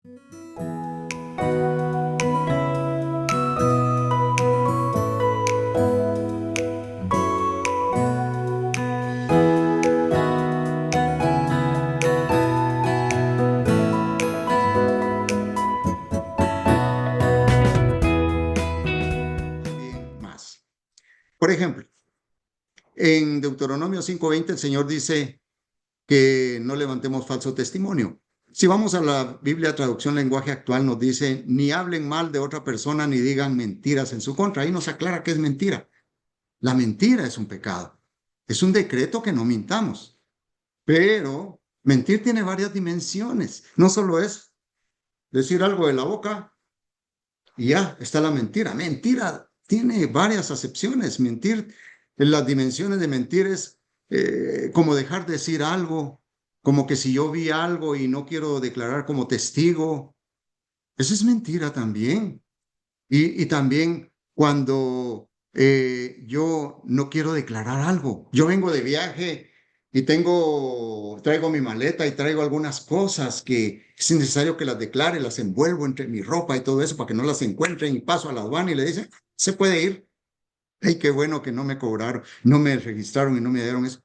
También más. Por ejemplo, en Deuteronomio 5:20 el Señor dice que no levantemos falso testimonio. Si vamos a la Biblia traducción lenguaje actual, nos dice, ni hablen mal de otra persona, ni digan mentiras en su contra. Ahí nos aclara que es mentira. La mentira es un pecado. Es un decreto que no mintamos. Pero mentir tiene varias dimensiones. No solo es decir algo de la boca y ya está la mentira. Mentira tiene varias acepciones. Mentir, en las dimensiones de mentir es como dejar de decir algo, como que si yo vi algo y no quiero declarar como testigo, eso es mentira también. Y también cuando yo no quiero declarar algo, yo vengo de viaje y traigo mi maleta y traigo algunas cosas que es necesario que las declare, las envuelvo entre mi ropa y todo eso para que no las encuentren y paso a la aduana y le dicen, se puede ir. Ay, qué bueno que no me cobraron, no me registraron y no me dieron eso.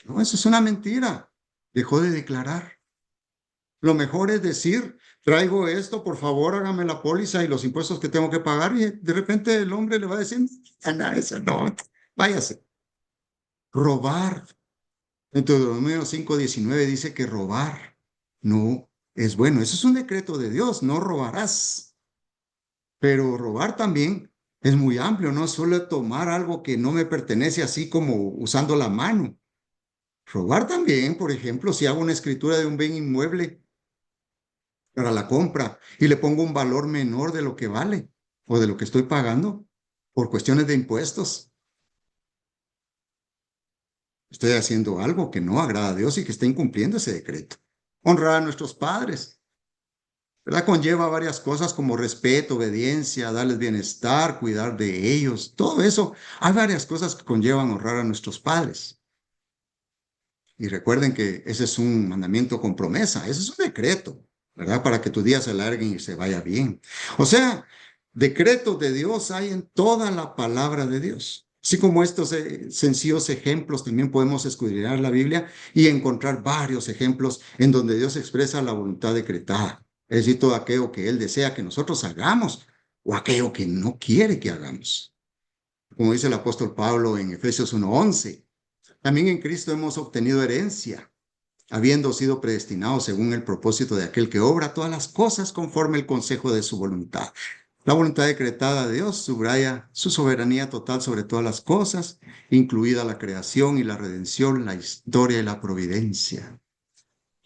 No, eso es una mentira. Dejó de declarar. Lo mejor es decir, traigo esto, por favor, hágame la póliza y los impuestos que tengo que pagar. Y de repente el hombre le va a decir, nada, eso no, váyase. Robar. En Deuteronomio 5:19 dice que robar no es bueno. Eso es un decreto de Dios, no robarás. Pero robar también es muy amplio, no solo tomar algo que no me pertenece así como usando la mano. Robar también, por ejemplo, si hago una escritura de un bien inmueble para la compra y le pongo un valor menor de lo que vale o de lo que estoy pagando por cuestiones de impuestos, estoy haciendo algo que no agrada a Dios y que está incumpliendo ese decreto. Honrar a nuestros padres, ¿verdad? Conlleva varias cosas como respeto, obediencia, darles bienestar, cuidar de ellos, todo eso. Hay varias cosas que conllevan honrar a nuestros padres. Y recuerden que ese es un mandamiento con promesa, ese es un decreto, ¿verdad? Para que tus días se alarguen y se vaya bien. O sea, decretos de Dios hay en toda la palabra de Dios. Así como estos sencillos ejemplos, también podemos escudriñar la Biblia y encontrar varios ejemplos en donde Dios expresa la voluntad decretada. Es decir, todo aquello que Él desea que nosotros hagamos o aquello que no quiere que hagamos. Como dice el apóstol Pablo en Efesios 1:11. También en Cristo hemos obtenido herencia, habiendo sido predestinados según el propósito de aquel que obra todas las cosas conforme el consejo de su voluntad. La voluntad decretada de Dios subraya su soberanía total sobre todas las cosas, incluida la creación y la redención, la historia y la providencia.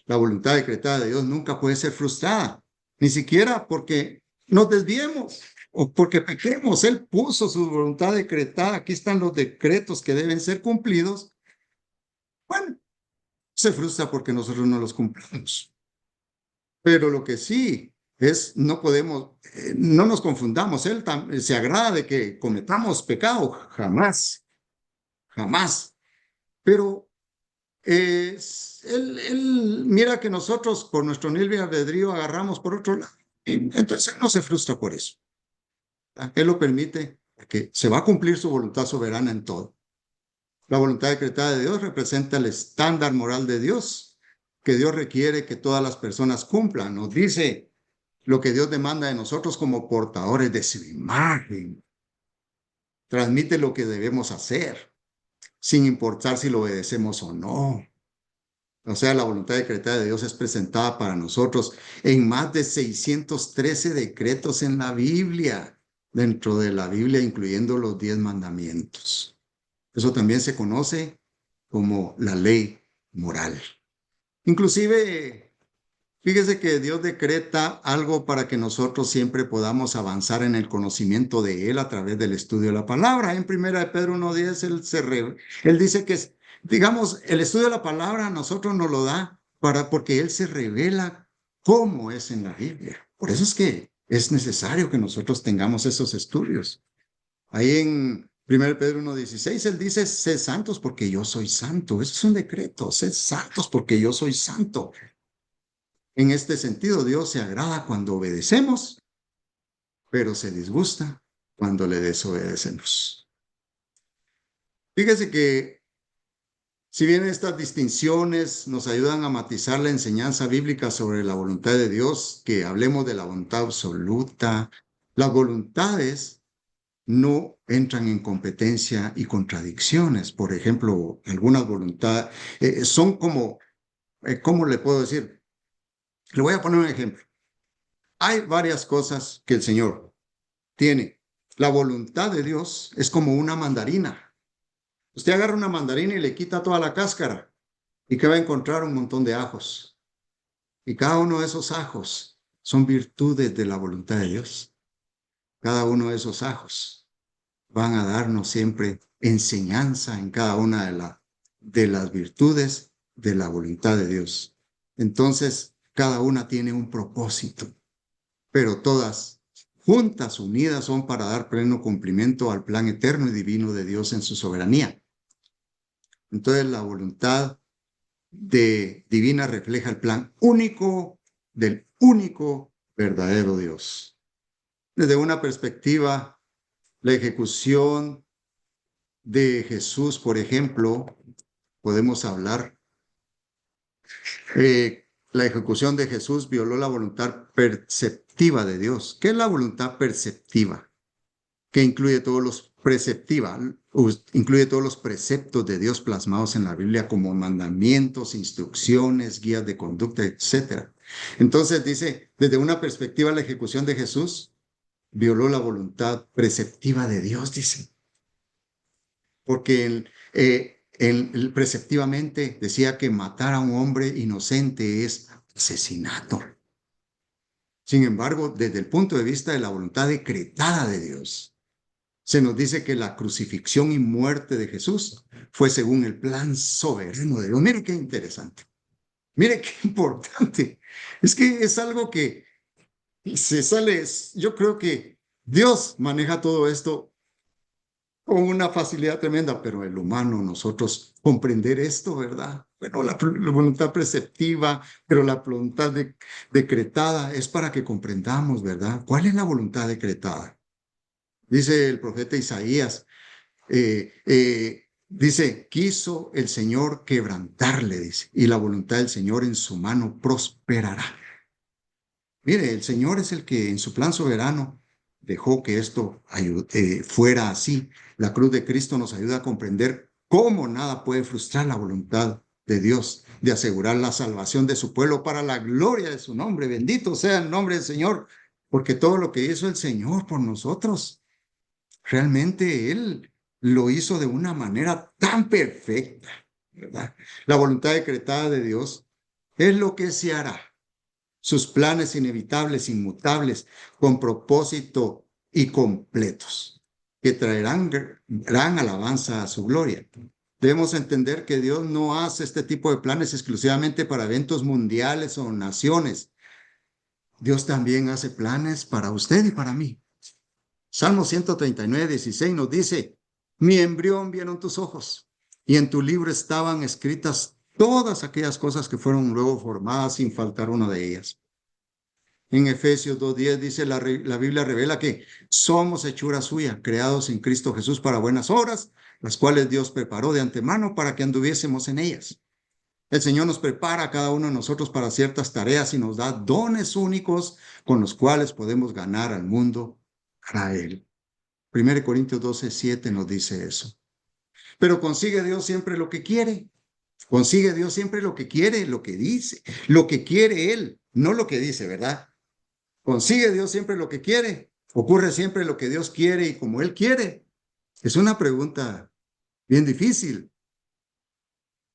La voluntad decretada de Dios nunca puede ser frustrada, ni siquiera porque nos desviemos o porque pequemos. Él puso su voluntad decretada. Aquí están los decretos que deben ser cumplidos. Bueno, se frustra porque nosotros no los cumplimos. Pero lo que sí es, no podemos, no nos confundamos. Él se agrada de que cometamos pecado, jamás, jamás. Pero él mira que nosotros por nuestro libre albedrío agarramos por otro lado. Entonces él no se frustra por eso. Él lo permite porque se va a cumplir su voluntad soberana en todo. La voluntad decretada de Dios representa el estándar moral de Dios que Dios requiere que todas las personas cumplan. Nos dice lo que Dios demanda de nosotros como portadores de su imagen. Transmite lo que debemos hacer, sin importar si lo obedecemos o no. O sea, la voluntad decretada de Dios es presentada para nosotros en más de 613 decretos en la Biblia, dentro de la Biblia, incluyendo los 10 mandamientos. Eso también se conoce como la ley moral. Inclusive, fíjese que Dios decreta algo para que nosotros siempre podamos avanzar en el conocimiento de Él a través del estudio de la palabra. En 1 Pedro 1:10, él dice que, digamos, el estudio de la palabra a nosotros nos lo da porque Él se revela cómo es en la Biblia. Por eso es que es necesario que nosotros tengamos esos estudios. Ahí en 1 Pedro 1:16, él dice, sed santos porque yo soy santo. Eso es un decreto, sed santos porque yo soy santo. En este sentido, Dios se agrada cuando obedecemos, pero se disgusta cuando le desobedecemos. Fíjese que si bien estas distinciones nos ayudan a matizar la enseñanza bíblica sobre la voluntad de Dios, que hablemos de la voluntad absoluta, las voluntades no entran en competencia y contradicciones. Por ejemplo, algunas voluntades son como, ¿cómo le puedo decir? Le voy a poner un ejemplo. Hay varias cosas que el Señor tiene. La voluntad de Dios es como una mandarina. Usted agarra una mandarina y le quita toda la cáscara y que va a encontrar un montón de ajos. Y cada uno de esos ajos son virtudes de la voluntad de Dios. Cada uno de esos ajos van a darnos siempre enseñanza en cada una de las virtudes de la voluntad de Dios. Entonces, cada una tiene un propósito, pero todas juntas, unidas, son para dar pleno cumplimiento al plan eterno y divino de Dios en su soberanía. Entonces, la voluntad divina refleja el plan único del único verdadero Dios. Desde una perspectiva, la ejecución de Jesús, por ejemplo, podemos hablar, la ejecución de Jesús violó la voluntad perceptiva de Dios. ¿Qué es la voluntad perceptiva? Que incluye todos los incluye todos los preceptos de Dios plasmados en la Biblia como mandamientos, instrucciones, guías de conducta, etc. Entonces dice, desde una perspectiva, la ejecución de Jesús violó la voluntad preceptiva de Dios, dice. Porque preceptivamente decía que matar a un hombre inocente es asesinato. Sin embargo, desde el punto de vista de la voluntad decretada de Dios, se nos dice que la crucifixión y muerte de Jesús fue según el plan soberano de Dios. Mire qué interesante. Mire qué importante. Es que es algo que se sale. Yo creo que Dios maneja todo esto con una facilidad tremenda, pero el humano, nosotros comprender esto, ¿verdad? Bueno, la voluntad preceptiva, pero la voluntad decretada es para que comprendamos, ¿verdad? ¿Cuál es la voluntad decretada? Dice el profeta Isaías, dice, quiso el Señor quebrantarle, dice, y la voluntad del Señor en su mano prosperará. Mire, el Señor es el que en su plan soberano dejó que esto fuera así. La cruz de Cristo nos ayuda a comprender cómo nada puede frustrar la voluntad de Dios, de asegurar la salvación de su pueblo para la gloria de su nombre. Bendito sea el nombre del Señor, porque todo lo que hizo el Señor por nosotros, realmente Él lo hizo de una manera tan perfecta, ¿verdad? La voluntad decretada de Dios es lo que se hará. Sus planes inevitables, inmutables, con propósito y completos, que traerán gran alabanza a su gloria. Debemos entender que Dios no hace este tipo de planes exclusivamente para eventos mundiales o naciones. Dios también hace planes para usted y para mí. Salmo 139, 16 nos dice, mi embrión vieron tus ojos, y en tu libro estaban escritas todas aquellas cosas que fueron luego formadas sin faltar una de ellas. En Efesios 2:10 dice la Biblia revela que somos hechura suya, creados en Cristo Jesús para buenas obras, las cuales Dios preparó de antemano para que anduviésemos en ellas. El Señor nos prepara a cada uno de nosotros para ciertas tareas y nos da dones únicos con los cuales podemos ganar al mundo para Él. 1 Corintios 12:7 nos dice eso. Pero consigue Dios siempre lo que quiere. Consigue Dios siempre lo que quiere, lo que dice, lo que quiere Él, no lo que dice, ¿verdad? ¿Consigue Dios siempre lo que quiere? ¿Ocurre siempre lo que Dios quiere y como Él quiere? Es una pregunta bien difícil.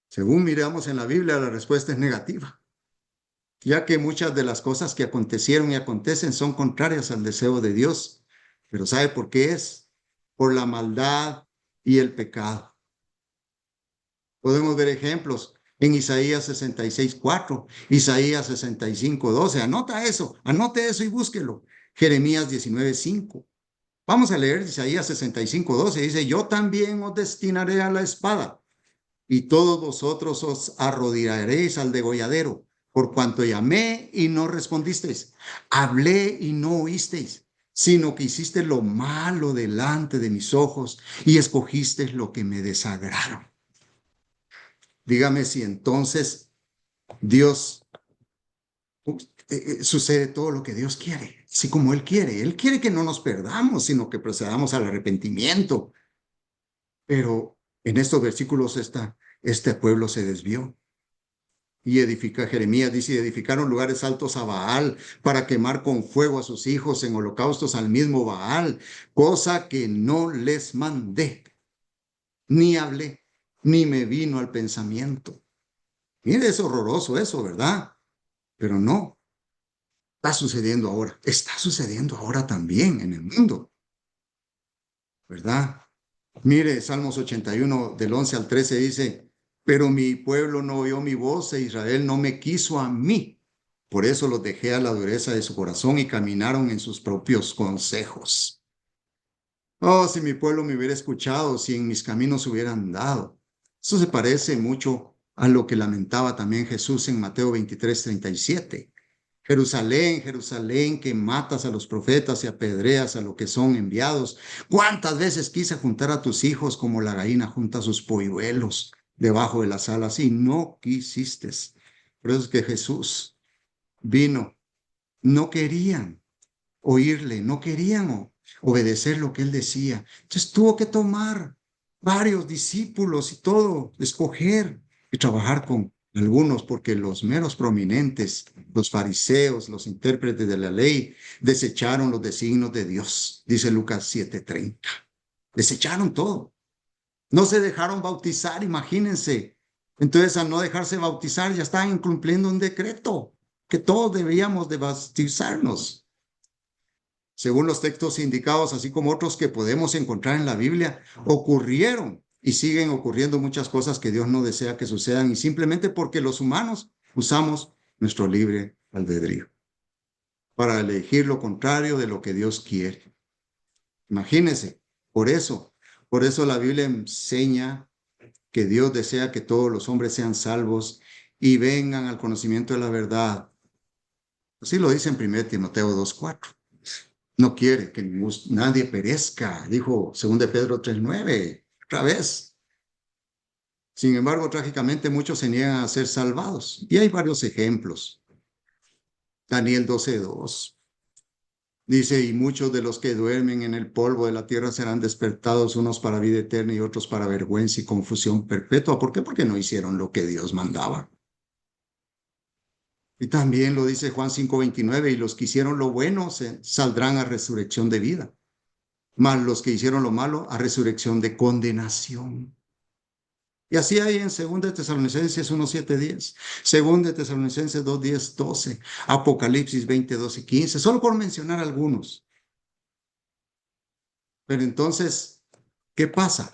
Según miramos en la Biblia, la respuesta es negativa, ya que muchas de las cosas que acontecieron y acontecen son contrarias al deseo de Dios. Pero ¿sabe por qué es? Por la maldad y el pecado. Podemos ver ejemplos en Isaías 66:4, Isaías 65:12. Anote eso y búsquelo. Jeremías 19:5. Vamos a leer Isaías 65:12. Dice, yo también os destinaré a la espada, y todos vosotros os arrodillaréis al degolladero, Por cuanto llamé y no respondisteis, hablé y no oísteis, sino que hiciste lo malo delante de mis ojos y escogisteis lo que me desagradaron. Dígame si entonces Dios sucede todo lo que Dios quiere, así como Él quiere. Él quiere que no nos perdamos, sino que procedamos al arrepentimiento. Pero en estos versículos este pueblo se desvió. Y Jeremías dice, edificaron lugares altos a Baal para quemar con fuego a sus hijos en holocaustos al mismo Baal, cosa que no les mandé, ni hablé, ni me vino al pensamiento. Mire, es horroroso eso, ¿verdad? Pero no, está sucediendo ahora también en el mundo, ¿verdad? Mire, Salmos 81 del 11 al 13 dice, pero mi pueblo no oyó mi voz e Israel no me quiso a mí. Por eso los dejé a la dureza de su corazón y caminaron en sus propios consejos. Oh, si mi pueblo me hubiera escuchado, si en mis caminos hubiera andado. Eso se parece mucho a lo que lamentaba también Jesús en Mateo 23:37. Jerusalén, Jerusalén, que matas a los profetas y apedreas a los que son enviados. ¿Cuántas veces quise juntar a tus hijos como la gallina junta sus polluelos debajo de las alas y no quisiste? Por eso es que Jesús vino. No querían oírle, no querían obedecer lo que él decía. Entonces tuvo que tomar varios discípulos y todo, escoger y trabajar con algunos, porque los meros prominentes, los fariseos, los intérpretes de la ley, desecharon los designios de Dios, dice Lucas 7:30. Desecharon todo. No se dejaron bautizar, imagínense. Entonces, al no dejarse bautizar, ya estaban incumpliendo un decreto que todos debíamos de bautizarnos. Según los textos indicados, así como otros que podemos encontrar en la Biblia, ocurrieron y siguen ocurriendo muchas cosas que Dios no desea que sucedan y simplemente porque los humanos usamos nuestro libre albedrío para elegir lo contrario de lo que Dios quiere. Imagínense, por eso la Biblia enseña que Dios desea que todos los hombres sean salvos y vengan al conocimiento de la verdad. Así lo dice en 1 Timoteo 2:4. No quiere que nadie perezca, dijo 2 Pedro 3:9, otra vez. Sin embargo, trágicamente muchos se niegan a ser salvados. Y hay varios ejemplos. Daniel 12:2 dice, y muchos de los que duermen en el polvo de la tierra serán despertados, unos para vida eterna y otros para vergüenza y confusión perpetua. ¿Por qué? Porque no hicieron lo que Dios mandaba. Y también lo dice Juan 5:29, y los que hicieron lo bueno saldrán a resurrección de vida, mas los que hicieron lo malo a resurrección de condenación. Y así hay en 2 Tesalonicenses 1:7-10, 2 Tesalonicenses 2:10-12, Apocalipsis 20:12-15, solo por mencionar algunos. Pero entonces, ¿qué pasa?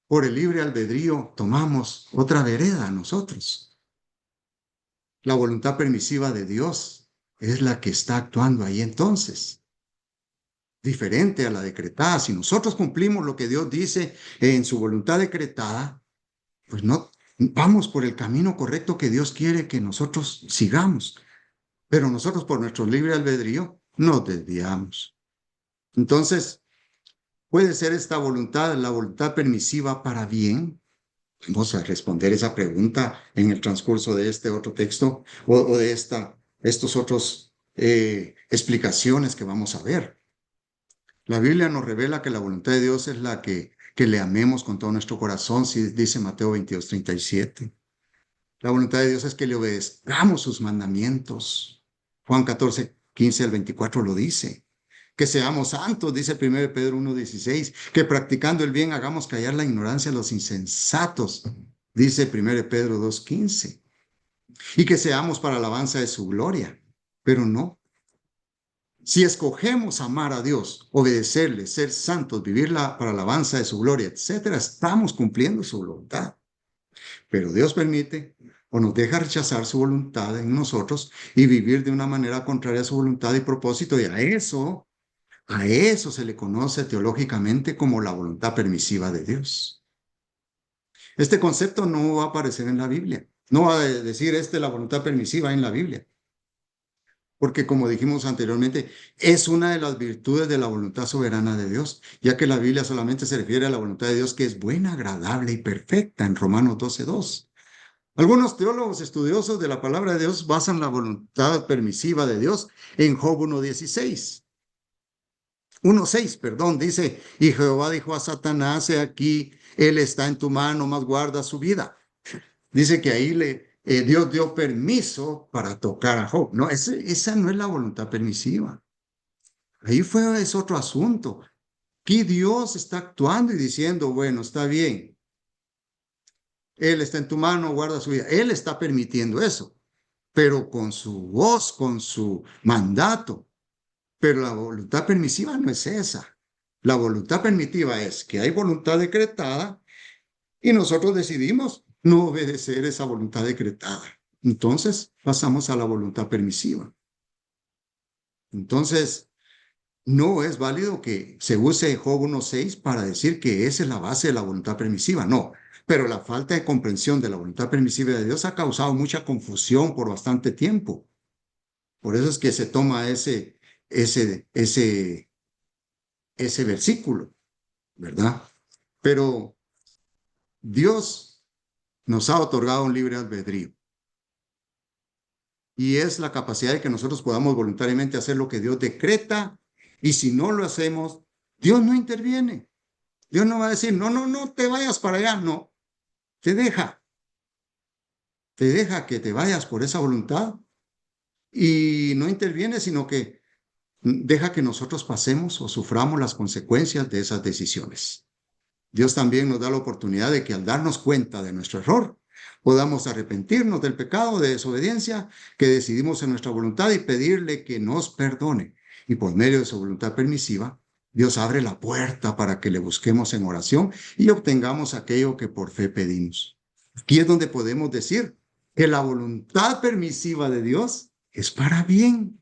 Por el libre albedrío tomamos otra vereda nosotros. La voluntad permisiva de Dios es la que está actuando ahí entonces, diferente a la decretada. Si nosotros cumplimos lo que Dios dice en su voluntad decretada, pues no vamos por el camino correcto que Dios quiere que nosotros sigamos. Pero nosotros por nuestro libre albedrío nos desviamos. Entonces, ¿puede ser esta voluntad, la voluntad permisiva para bien? Vamos a responder esa pregunta en el transcurso de este otro texto o de estos otros explicaciones que vamos a ver. La Biblia nos revela que la voluntad de Dios es la que le amemos con todo nuestro corazón, dice Mateo 22:37. La voluntad de Dios es que le obedezcamos sus mandamientos. Juan 14:15-24 lo dice. Que seamos santos, dice 1 Pedro 1:16. Que practicando el bien hagamos callar la ignorancia a los insensatos, dice 1 Pedro 2:15. Y que seamos para alabanza de su gloria. Pero no. Si escogemos amar a Dios, obedecerle, ser santos, vivirla para alabanza de su gloria, etcétera, estamos cumpliendo su voluntad. Pero Dios permite o nos deja rechazar su voluntad en nosotros y vivir de una manera contraria a su voluntad y propósito. Y a eso se le conoce teológicamente como la voluntad permisiva de Dios. Este concepto no va a aparecer en la Biblia. No va a decir esta es la voluntad permisiva en la Biblia, porque como dijimos anteriormente, es una de las virtudes de la voluntad soberana de Dios, ya que la Biblia solamente se refiere a la voluntad de Dios que es buena, agradable y perfecta en Romanos 12:2. Algunos teólogos estudiosos de la palabra de Dios basan la voluntad permisiva de Dios en Job 1:6, perdón, dice, y Jehová dijo a Satanás, he aquí, él está en tu mano, mas guarda su vida. Dice que ahí Dios dio permiso para tocar a Job. No, esa no es la voluntad permisiva. Ahí es otro asunto. Aquí Dios está actuando y diciendo, bueno, está bien, él está en tu mano, guarda su vida. Él está permitiendo eso, pero con su voz, con su mandato. Pero la voluntad permisiva no es esa. La voluntad permitiva es que hay voluntad decretada y nosotros decidimos no obedecer esa voluntad decretada. Entonces pasamos a la voluntad permisiva. Entonces, no es válido que se use Job 1:6 para decir que esa es la base de la voluntad permisiva. No, pero la falta de comprensión de la voluntad permisiva de Dios ha causado mucha confusión por bastante tiempo. Por eso es que se toma ese, ese, ese versículo, ¿verdad? Pero Dios nos ha otorgado un libre albedrío y es la capacidad de que nosotros podamos voluntariamente hacer lo que Dios decreta y si no lo hacemos, Dios no interviene. Dios no va a decir, no, no, no te vayas para allá, no, te deja que te vayas por esa voluntad y no interviene, sino que deja que nosotros pasemos o suframos las consecuencias de esas decisiones. Dios también nos da la oportunidad de que al darnos cuenta de nuestro error, podamos arrepentirnos del pecado de desobediencia que decidimos en nuestra voluntad y pedirle que nos perdone. Y por medio de su voluntad permisiva, Dios abre la puerta para que le busquemos en oración y obtengamos aquello que por fe pedimos. Aquí es donde podemos decir que la voluntad permisiva de Dios es para bien,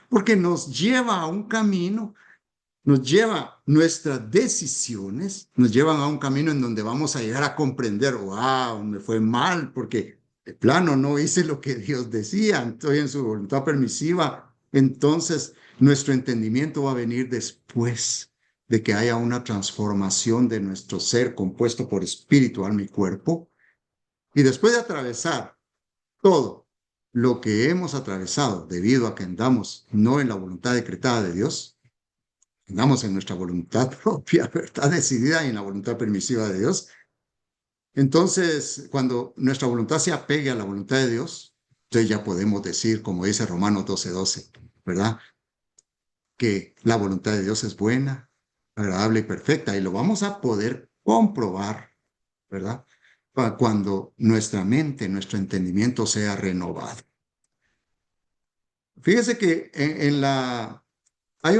porque nos lleva a un camino, nos lleva, nuestras decisiones nos llevan a un camino en donde vamos a llegar a comprender, wow, me fue mal porque de plano no hice lo que Dios decía, estoy en su voluntad permisiva. Entonces, nuestro entendimiento va a venir después de que haya una transformación de nuestro ser compuesto por espíritu, alma y cuerpo. Y después de atravesar todo lo que hemos atravesado debido a que andamos no en la voluntad decretada de Dios, andamos en nuestra voluntad propia, ¿verdad? Decidida y en la voluntad permisiva de Dios. Entonces, cuando nuestra voluntad se apegue a la voluntad de Dios, entonces ya podemos decir, como dice Romanos 12:12, ¿verdad? Que la voluntad de Dios es buena, agradable y perfecta. Y lo vamos a poder comprobar, ¿verdad? Cuando nuestra mente, nuestro entendimiento sea renovado. Fíjese que hay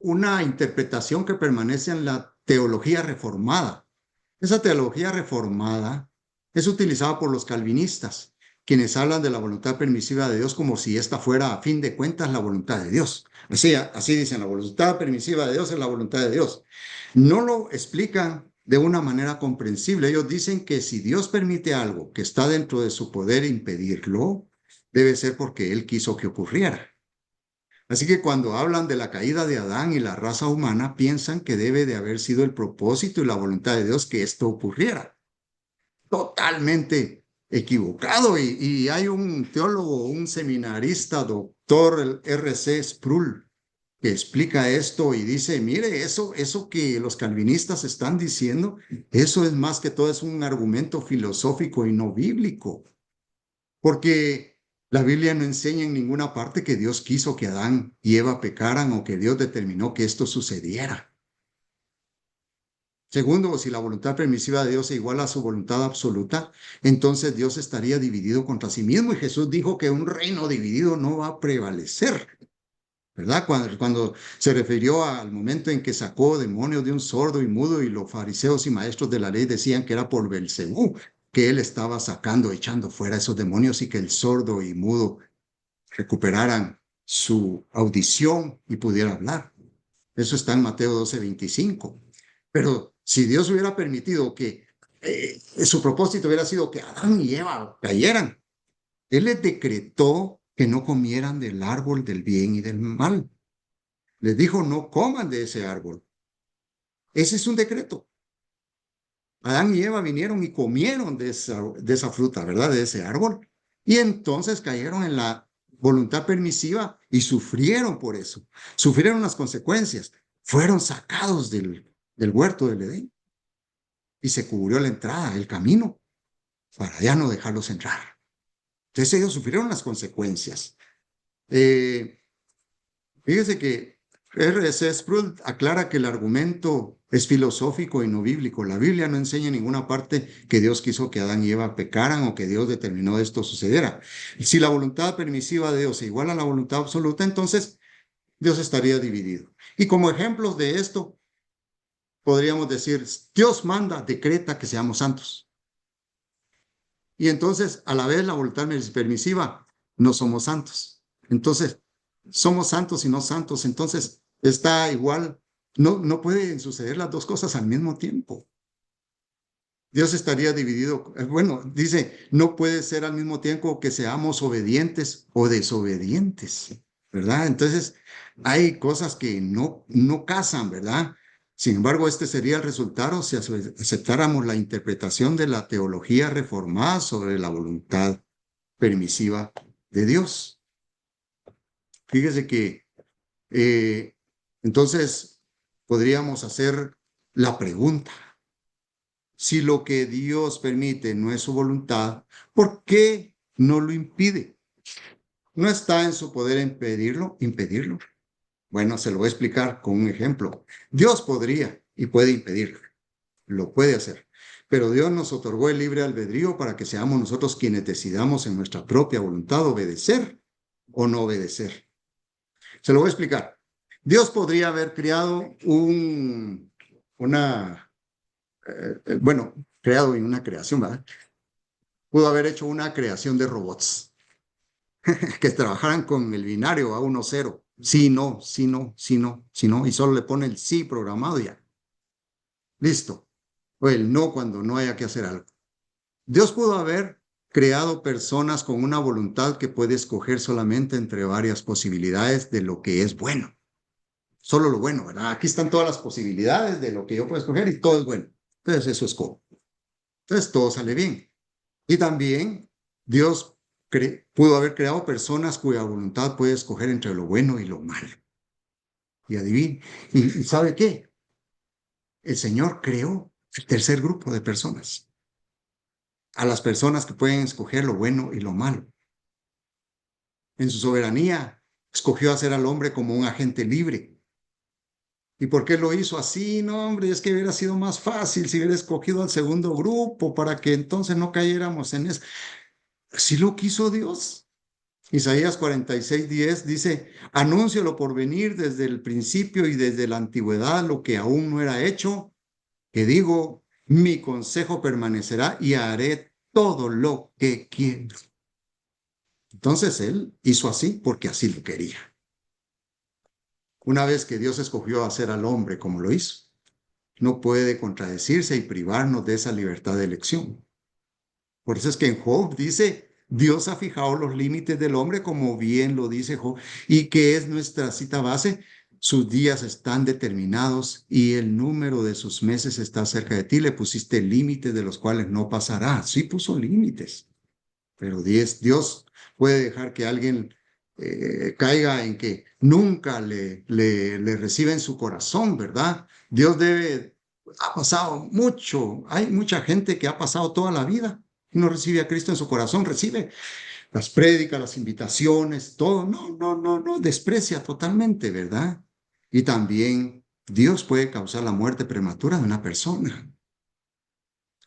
una interpretación que permanece en la teología reformada. Esa teología reformada es utilizada por los calvinistas, quienes hablan de la voluntad permisiva de Dios como si esta fuera, a fin de cuentas, la voluntad de Dios. Así dicen, la voluntad permisiva de Dios es la voluntad de Dios. No lo explican de una manera comprensible. Ellos dicen que si Dios permite algo que está dentro de su poder impedirlo, debe ser porque Él quiso que ocurriera. Así que cuando hablan de la caída de Adán y la raza humana, piensan que debe de haber sido el propósito y la voluntad de Dios que esto ocurriera. Totalmente equivocado. Y hay un teólogo, un seminarista, doctor R.C. Sproul, que explica esto y dice, mire, eso que los calvinistas están diciendo, eso es más que todo es un argumento filosófico y no bíblico. Porque la Biblia no enseña en ninguna parte que Dios quiso que Adán y Eva pecaran o que Dios determinó que esto sucediera. Segundo, si la voluntad permisiva de Dios se iguala a su voluntad absoluta, entonces Dios estaría dividido contra sí mismo y Jesús dijo que un reino dividido no va a prevalecer, ¿verdad? Cuando se refirió al momento en que sacó demonios de un sordo y mudo y los fariseos y maestros de la ley decían que era por Belcebú que él estaba sacando, echando fuera esos demonios y que el sordo y mudo recuperaran su audición y pudieran hablar. Eso está en Mateo 12:25. Pero si Dios hubiera permitido que su propósito hubiera sido que Adán y Eva cayeran. Él les decretó que no comieran del árbol del bien y del mal. Les dijo, no coman de ese árbol. Ese es un decreto. Adán y Eva vinieron y comieron de esa fruta, ¿verdad? De ese árbol. Y entonces cayeron en la voluntad permisiva y sufrieron por eso. Sufrieron las consecuencias. Fueron sacados del huerto del Edén. Y se cubrió la entrada, el camino, para ya no dejarlos entrar. Entonces ellos sufrieron las consecuencias. Fíjese que R.C. Sproul aclara que el argumento es filosófico y no bíblico. La Biblia no enseña en ninguna parte que Dios quiso que Adán y Eva pecaran o que Dios determinó esto sucediera. Si la voluntad permisiva de Dios es igual a la voluntad absoluta, entonces Dios estaría dividido. Y como ejemplos de esto, podríamos decir, Dios manda, decreta que seamos santos. Y entonces, a la vez, la voluntad permisiva, no somos santos. Entonces, somos santos y no santos. Entonces, está igual. No pueden suceder las dos cosas al mismo tiempo. Dios estaría dividido. Bueno, dice, no puede ser al mismo tiempo que seamos obedientes o desobedientes, ¿verdad? Entonces, hay cosas que no casan, ¿verdad? Sin embargo, este sería el resultado si aceptáramos la interpretación de la teología reformada sobre la voluntad permisiva de Dios. Fíjese que entonces podríamos hacer la pregunta. Si lo que Dios permite no es su voluntad, ¿por qué no lo impide? ¿No está en su poder impedirlo? ¿Impedirlo? Bueno, se lo voy a explicar con un ejemplo. Dios podría y puede impedirlo. Lo puede hacer. Pero Dios nos otorgó el libre albedrío para que seamos nosotros quienes decidamos en nuestra propia voluntad obedecer o no obedecer. Se lo voy a explicar. Dios podría haber creado creado en una creación, ¿verdad? Pudo haber hecho una creación de robots que trabajaran con el binario a 1-0. Sí, no, sí, no, sí, no, sí, no. Y solo le pone el sí programado y ya. Listo. O el no cuando no haya que hacer algo. Dios pudo haber creado personas con una voluntad que puede escoger solamente entre varias posibilidades de lo que es bueno. Solo lo bueno, ¿verdad? Aquí están todas las posibilidades de lo que yo puedo escoger y todo es bueno. Entonces eso escojo. Entonces todo sale bien. Y también Dios pudo haber creado personas cuya voluntad puede escoger entre lo bueno y lo malo. Y adivine. ¿Y sabe qué? El Señor creó el tercer grupo de personas. A las personas que pueden escoger lo bueno y lo malo. En su soberanía, escogió hacer al hombre como un agente libre. ¿Y por qué lo hizo así? No, hombre, es que hubiera sido más fácil si hubiera escogido al segundo grupo para que entonces no cayéramos en eso. Así lo quiso Dios. Isaías 46:10 dice, anúncialo por venir desde el principio y desde la antigüedad lo que aún no era hecho, que digo, mi consejo permanecerá y haré todo lo que quiero. Entonces él hizo así porque así lo quería. Una vez que Dios escogió hacer al hombre como lo hizo, no puede contradecirse y privarnos de esa libertad de elección. Por eso es que en Job dice, Dios ha fijado los límites del hombre como bien lo dice Job. ¿Y qué es nuestra cita base? Sus días están determinados y el número de sus meses está cerca de ti. Le pusiste límites de los cuales no pasará. Sí puso límites, pero Dios puede dejar que alguien caiga en que nunca le reciba en su corazón, ¿verdad? Ha pasado mucho, hay mucha gente que ha pasado toda la vida y no recibe a Cristo en su corazón, recibe las prédicas, las invitaciones, todo, no, desprecia totalmente, ¿verdad? Y también Dios puede causar la muerte prematura de una persona.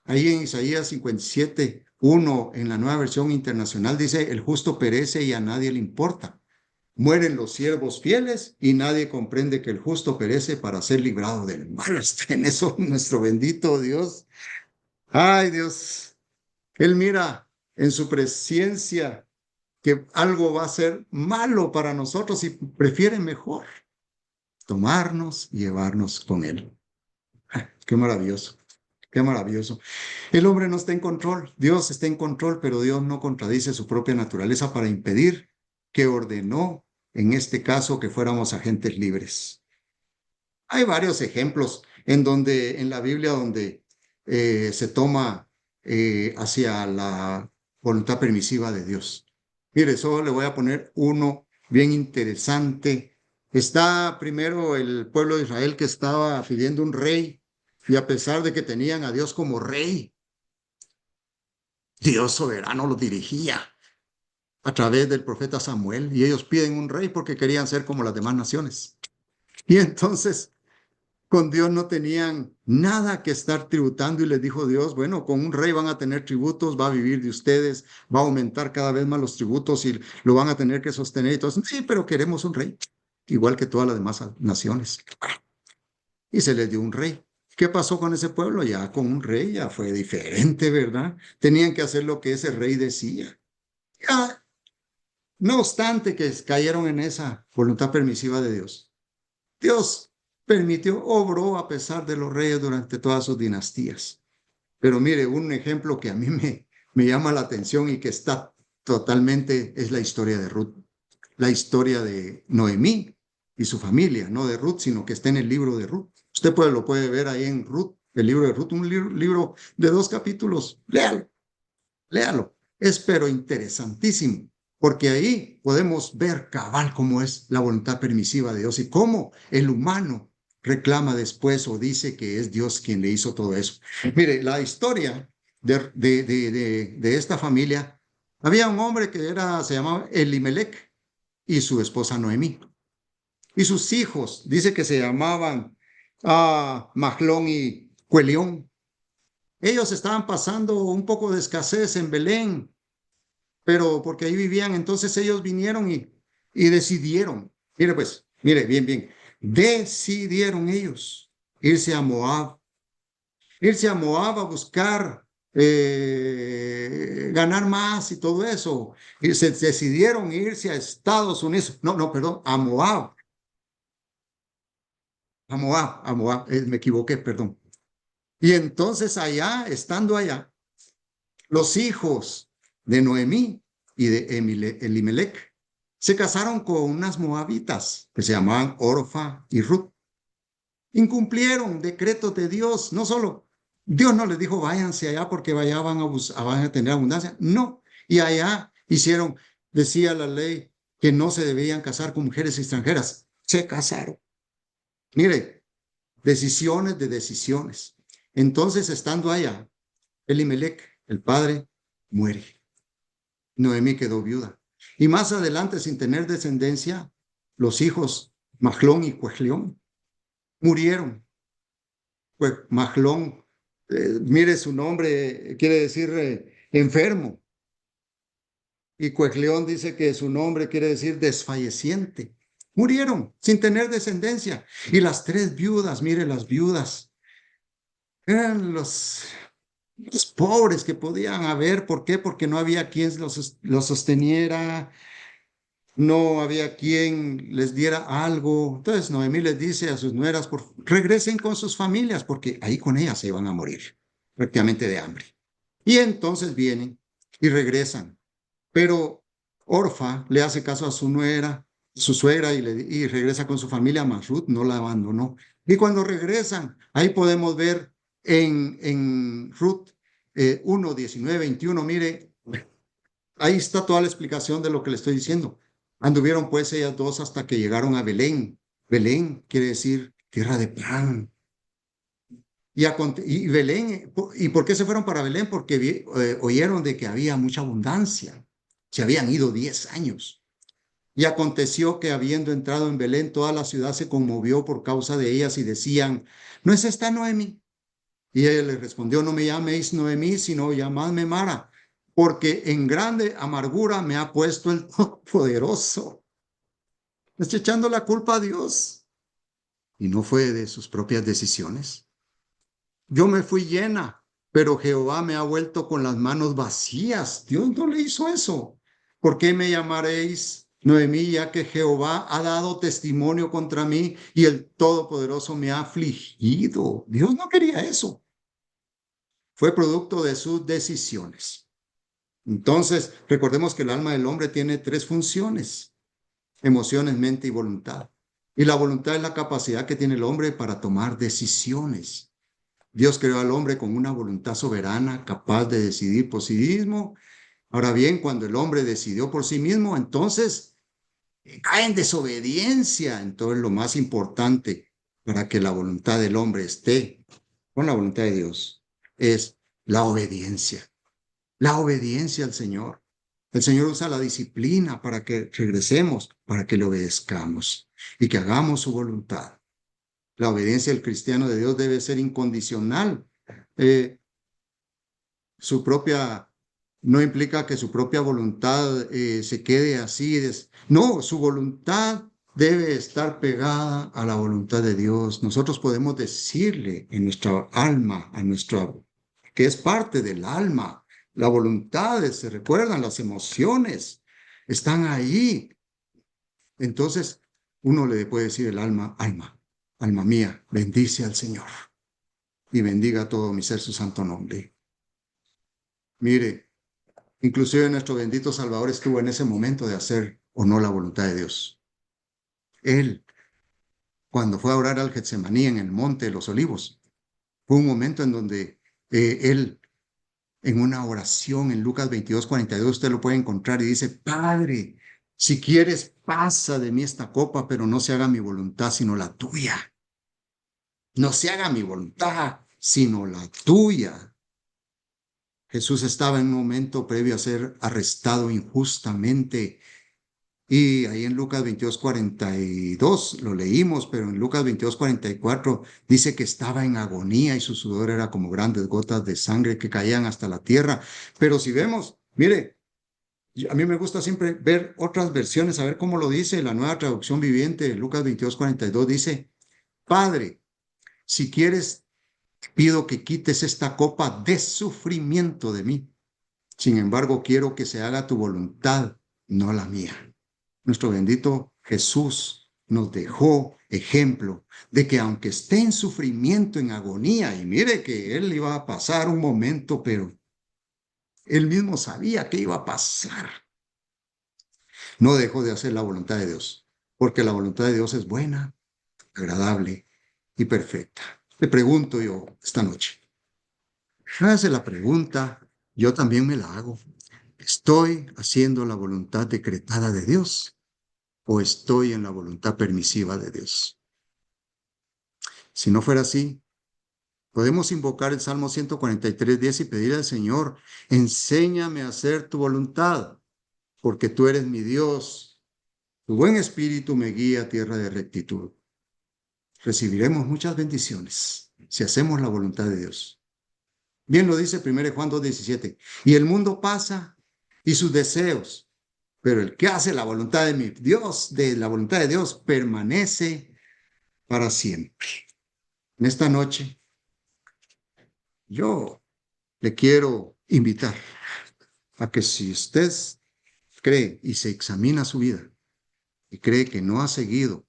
Ahí en Isaías 57:1, en la Nueva Versión Internacional, dice, el justo perece y a nadie le importa. Mueren los siervos fieles y nadie comprende que el justo perece para ser librado del mal. En eso nuestro bendito Dios. Ay, Dios. Él mira en su presencia que algo va a ser malo para nosotros y prefiere mejor tomarnos y llevarnos con él. Qué maravilloso. Qué maravilloso. El hombre no está en control, Dios está en control, pero Dios no contradice su propia naturaleza para impedir que ordenó, en este caso, que fuéramos agentes libres. Hay varios ejemplos en la Biblia donde se toma hacia la voluntad permisiva de Dios. Mire, solo le voy a poner uno bien interesante. Está primero el pueblo de Israel que estaba pidiendo un rey y a pesar de que tenían a Dios como rey, Dios soberano los dirigía a través del profeta Samuel y ellos piden un rey porque querían ser como las demás naciones. Y entonces con Dios no tenían nada que estar tributando y les dijo Dios, bueno, con un rey van a tener tributos, va a vivir de ustedes, va a aumentar cada vez más los tributos y lo van a tener que sostener. Y todos, sí, pero queremos un rey, igual que todas las demás naciones. Y se les dio un rey. ¿Qué pasó con ese pueblo? Ya con un rey ya fue diferente, ¿verdad? Tenían que hacer lo que ese rey decía. Ya, no obstante que cayeron en esa voluntad permisiva de Dios. Dios permitió, obró a pesar de los reyes durante todas sus dinastías. Pero mire, un ejemplo que a mí me llama la atención y que está totalmente, es la historia de Ruth, la historia de Noemí y su familia, no de Ruth, sino que está en el libro de Ruth. Usted lo puede ver ahí en Ruth, el libro de Ruth, un libro de 2 capítulos. Léalo, léalo. Es pero interesantísimo, porque ahí podemos ver cabal cómo es la voluntad permisiva de Dios y cómo el humano reclama después o dice que es Dios quien le hizo todo eso. Mire, la historia de esta familia, había un hombre que se llamaba Elimelech y su esposa Noemí. Y sus hijos, dice que se llamaban Mahlón y Cuelión. Ellos estaban pasando un poco de escasez en Belén, pero porque ahí vivían, entonces ellos vinieron y decidieron, mire pues, mire, bien, bien, decidieron ellos irse a Moab a buscar ganar más y todo eso, y se decidieron irse a Estados Unidos, no, no, perdón, a Moab, me equivoqué, perdón. Y entonces allá, estando allá, los hijos de Noemí y de Elimelech se casaron con unas moabitas que se llamaban Orfa y Ruth. Incumplieron decretos de Dios, no solo Dios no les dijo váyanse allá porque allá van a tener abundancia, no, y allá hicieron, decía la ley, que no se debían casar con mujeres extranjeras, se casaron. Mire, decisiones de decisiones. Entonces, estando allá, Elimelech, el padre, muere. Noemí quedó viuda. Y más adelante, sin tener descendencia, los hijos Mahlón y Cuelión murieron. Pues Mahlón, mire su nombre, quiere decir enfermo. Y Cuelión dice que su nombre quiere decir desfalleciente. Murieron sin tener descendencia. Y las 3 viudas, mire las viudas, eran los pobres que podían haber. ¿Por qué? Porque no había quien los sosteniera, no había quien les diera algo. Entonces Noemí les dice a sus nueras, regresen con sus familias, porque ahí con ellas se iban a morir, prácticamente de hambre. Y entonces vienen y regresan. Pero Orfa le hace caso a su nuera, su suegra, y regresa con su familia, mas Ruth no la abandonó. Y cuando regresan, ahí podemos ver en Ruth 1, 19, 21, mire, ahí está toda la explicación de lo que le estoy diciendo. Anduvieron pues ellas dos hasta que llegaron a Belén. Belén quiere decir tierra de pan. Y Belén, ¿y por qué se fueron para Belén? Porque oyeron de que había mucha abundancia. Se habían ido 10 años. Y aconteció que habiendo entrado en Belén, toda la ciudad se conmovió por causa de ellas y decían, ¿no es esta Noemi? Y ella les respondió, no me llaméis Noemí, sino llamadme Mara, porque en grande amargura me ha puesto el Todopoderoso. Está echando la culpa a Dios. Y no fue de sus propias decisiones. Yo me fui llena, pero Jehová me ha vuelto con las manos vacías. Dios no le hizo eso. ¿Por qué me llamaréis Noemí, ya que Jehová ha dado testimonio contra mí y el Todopoderoso me ha afligido? Dios no quería eso. fue producto de sus decisiones. Entonces, recordemos que el alma del hombre tiene tres funciones: emociones, mente y voluntad. Y la voluntad es la capacidad que tiene el hombre para tomar decisiones. Dios creó al hombre con una voluntad soberana, capaz de decidir por sí mismo. Ahora bien, cuando el hombre decidió por sí mismo, entonces cae en desobediencia. Entonces, lo más importante para que la voluntad del hombre esté con la voluntad de Dios es la obediencia al Señor. El Señor usa la disciplina para que regresemos, para que le obedezcamos y que hagamos su voluntad. La obediencia del cristiano de Dios debe ser incondicional. Eh, su propia, no implica que su propia voluntad se quede así. No, su voluntad debe estar pegada a la voluntad de Dios. Nosotros podemos decirle en nuestra alma, a nuestra, que es parte del alma, la voluntad, se recuerdan, las emociones están ahí. Entonces, uno le puede decir el alma, alma mía, bendice al Señor y bendiga todo mi ser su santo nombre. Mire, inclusive nuestro bendito Salvador estuvo en ese momento de hacer o no la voluntad de Dios. Él, cuando fue a orar al Getsemaní en el monte de los olivos, fue un momento en donde él, en una oración en Lucas 22:42, usted lo puede encontrar y dice: Padre, si quieres, pasa de mí esta copa, pero no se haga mi voluntad, sino la tuya. No se haga mi voluntad, sino la tuya. Jesús estaba en un momento previo a ser arrestado injustamente. Y ahí en Lucas 22:42 lo leímos, pero en Lucas 22:44 dice que estaba en agonía y su sudor era como grandes gotas de sangre que caían hasta la tierra. Pero si vemos, mire, a mí me gusta siempre ver otras versiones, a ver cómo lo dice la Nueva Traducción Viviente. Lucas 22:42 dice: Padre, si quieres, pido que quites esta copa de sufrimiento de mí. Sin embargo, quiero que se haga tu voluntad, no la mía. Nuestro bendito Jesús nos dejó ejemplo de que aunque esté en sufrimiento, en agonía, y mire que él iba a pasar un momento, pero él mismo sabía que iba a pasar, no dejó de hacer la voluntad de Dios, porque la voluntad de Dios es buena, agradable y perfecta. Le pregunto yo esta noche, hágase la pregunta, yo también me la hago: ¿estoy haciendo la voluntad decretada de Dios o estoy en la voluntad permisiva de Dios? Si no fuera así, podemos invocar el Salmo 143:10 y pedirle al Señor: enséñame a hacer tu voluntad, porque tú eres mi Dios. Tu buen espíritu me guía a tierra de rectitud. Recibiremos muchas bendiciones si hacemos la voluntad de Dios. Bien lo dice 1 Juan 2:17. Y el mundo pasa y sus deseos, pero el que hace la voluntad de mi Dios, de la voluntad de Dios, permanece para siempre. En esta noche, yo le quiero invitar a que si usted cree y se examina su vida y cree que no ha seguido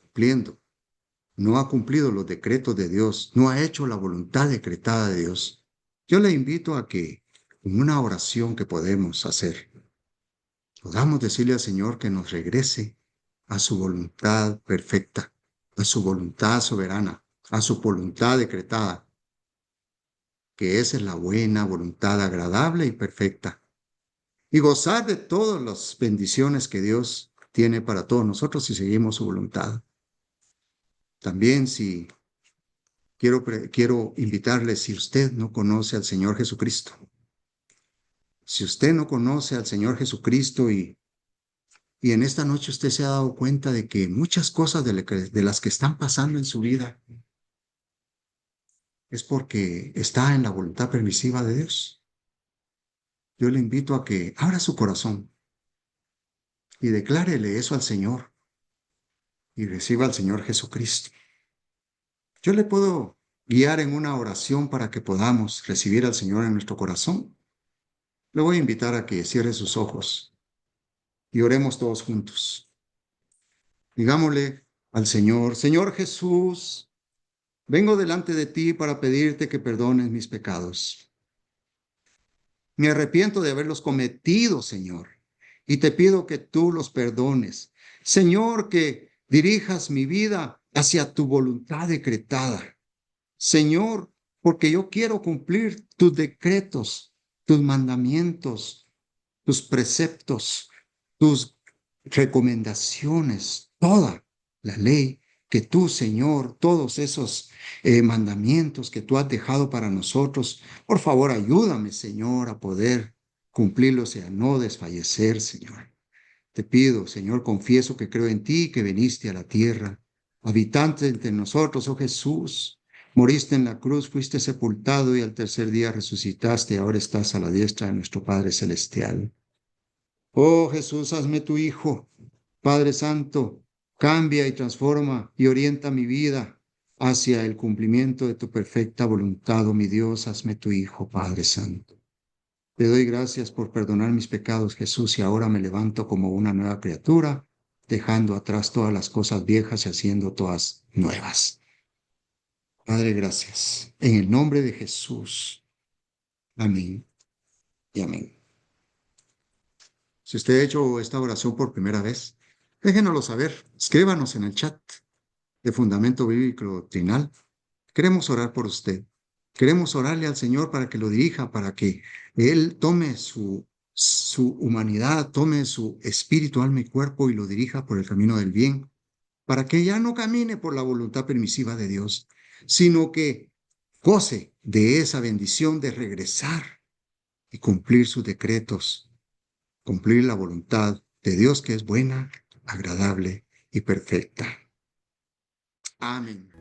cumpliendo, no ha cumplido los decretos de Dios, no ha hecho la voluntad decretada de Dios, yo le invito a que en una oración que podemos hacer, podamos decirle al Señor que nos regrese a su voluntad perfecta, a su voluntad soberana, a su voluntad decretada, que esa es la buena voluntad agradable y perfecta, y gozar de todas las bendiciones que Dios tiene para todos nosotros si seguimos su voluntad. También si quiero invitarle, si usted no conoce al Señor Jesucristo, si usted no conoce al Señor Jesucristo y en esta noche usted se ha dado cuenta de que muchas cosas de las que están pasando en su vida es porque está en la voluntad permisiva de Dios, yo le invito a que abra su corazón y declárele eso al Señor y reciba al Señor Jesucristo. Yo le puedo guiar en una oración para que podamos recibir al Señor en nuestro corazón. Le voy a invitar a que cierre sus ojos y oremos todos juntos. Digámosle al Señor: Señor Jesús, vengo delante de ti para pedirte que perdones mis pecados. Me arrepiento de haberlos cometido, Señor, y te pido que tú los perdones. Señor, que dirijas mi vida hacia tu voluntad decretada. Señor, porque yo quiero cumplir tus decretos, tus mandamientos, tus preceptos, tus recomendaciones, toda la ley que tú, Señor, todos esos mandamientos que tú has dejado para nosotros, por favor, ayúdame, Señor, a poder cumplirlos y a no desfallecer, Señor. Te pido, Señor, confieso que creo en ti, que viniste a la tierra, habitante entre nosotros, oh Jesús. Moriste en la cruz, fuiste sepultado y al tercer día resucitaste y ahora estás a la diestra de nuestro Padre Celestial. Oh Jesús, hazme tu Hijo. Padre Santo, cambia y transforma y orienta mi vida hacia el cumplimiento de tu perfecta voluntad. Oh mi Dios, hazme tu Hijo, Padre Santo. Te doy gracias por perdonar mis pecados, Jesús, y ahora me levanto como una nueva criatura, dejando atrás todas las cosas viejas y haciendo todas nuevas. Padre, gracias. En el nombre de Jesús. Amén y amén. Si usted ha hecho esta oración por primera vez, déjenoslo saber. Escríbanos en el chat de Fundamento Bíblico Doctrinal. Queremos orar por usted. Queremos orarle al Señor para que lo dirija, para que Él tome su humanidad, tome su espíritu, alma y cuerpo y lo dirija por el camino del bien, para que ya no camine por la voluntad permisiva de Dios, sino que goce de esa bendición de regresar y cumplir sus decretos, cumplir la voluntad de Dios que es buena, agradable y perfecta. Amén.